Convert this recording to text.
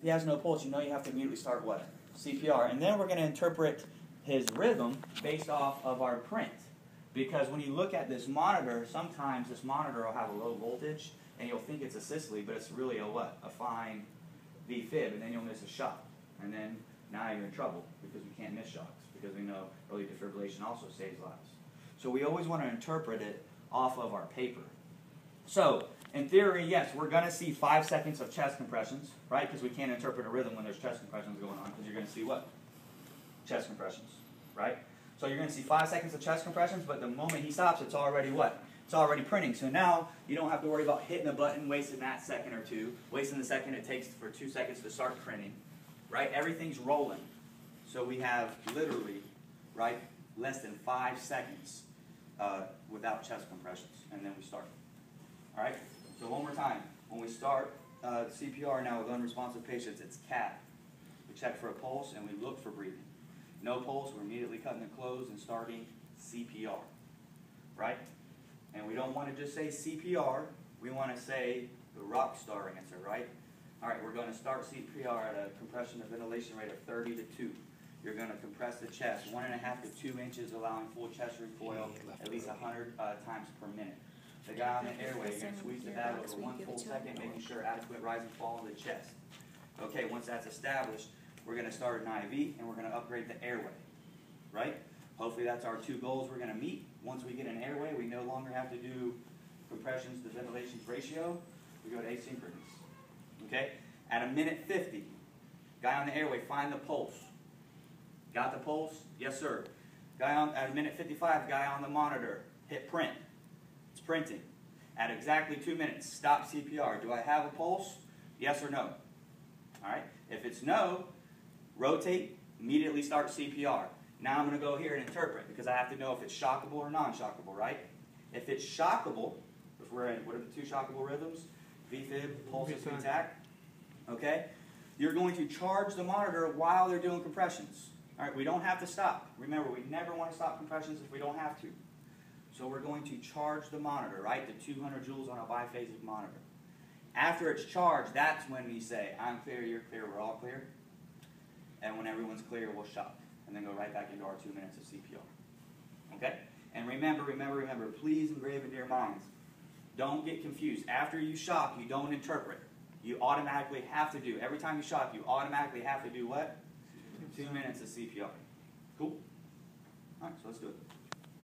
he has no pulse, you know you have to immediately start what? CPR. And then we're going to interpret his rhythm based off of our print. Because when you look at this monitor, sometimes this monitor will have a low voltage, and you'll think it's a systole, but it's really a what? A fine V-fib, and then you'll miss a shock. And then now you're in trouble, because we can't miss shocks, because we know early defibrillation also saves lives. So we always want to interpret it off of our paper. So, in theory, yes, we're going to see 5 seconds of chest compressions, right? Because we can't interpret a rhythm when there's chest compressions going on, because you're going to see what? Chest compressions, right? So you're going to see 5 seconds of chest compressions, but the moment he stops, it's already what? It's already printing. So now you don't have to worry about hitting a button, wasting that second or two, wasting the second it takes for 2 seconds to start printing, right? Everything's rolling. So we have literally, right, less than 5 seconds without chest compressions, and then we start. All right? So one more time. When we start CPR now with unresponsive patients, it's CAT. We check for a pulse, and we look for breathing. No pulse, we're immediately cutting it closed and starting CPR. Right? And we don't want to just say CPR. We want to say the rock star answer, right? All right, we're going to start CPR at a compression to ventilation rate of 30 to 2. You're going to compress the chest 1.5 to 2 inches, allowing full chest recoil at least 100 times per minute. The guy on the airway, you're going to squeeze the bag over 1 full second, making sure adequate rise and fall in the chest. Okay, once that's established, we're going to start an IV, and we're going to upgrade the airway, right? Hopefully that's our 2 goals we're going to meet. Once we get an airway, we no longer have to do compressions to ventilations ratio. We go to asynchronous, okay? At a minute 50, guy on the airway, find the pulse. Got the pulse? Yes, sir. Guy on, at a minute 55, guy on the monitor, hit print. It's printing. At exactly 2 minutes, stop CPR. Do I have a pulse? Yes or no? All right. If it's no, rotate, immediately start CPR. Now I'm going to go here and interpret, because I have to know if it's shockable or non-shockable, right? If it's shockable, if we're in, what are the 2 shockable rhythms? V-fib, pulse attack. Okay? You're going to charge the monitor while they're doing compressions. All right, we don't have to stop. Remember, we never want to stop compressions if we don't have to. So we're going to charge the monitor, right? The 200 joules on a biphasic monitor. After it's charged, that's when we say, I'm clear, you're clear, we're all clear. And when everyone's clear, we'll shock. And then go right back into our 2 minutes of CPR. Okay? And remember, please engrave into your minds. Don't get confused. After you shock, you don't interpret. You automatically have to do, every time you shock, you automatically have to do what? 2 minutes of CPR. Cool? All right, so let's do it.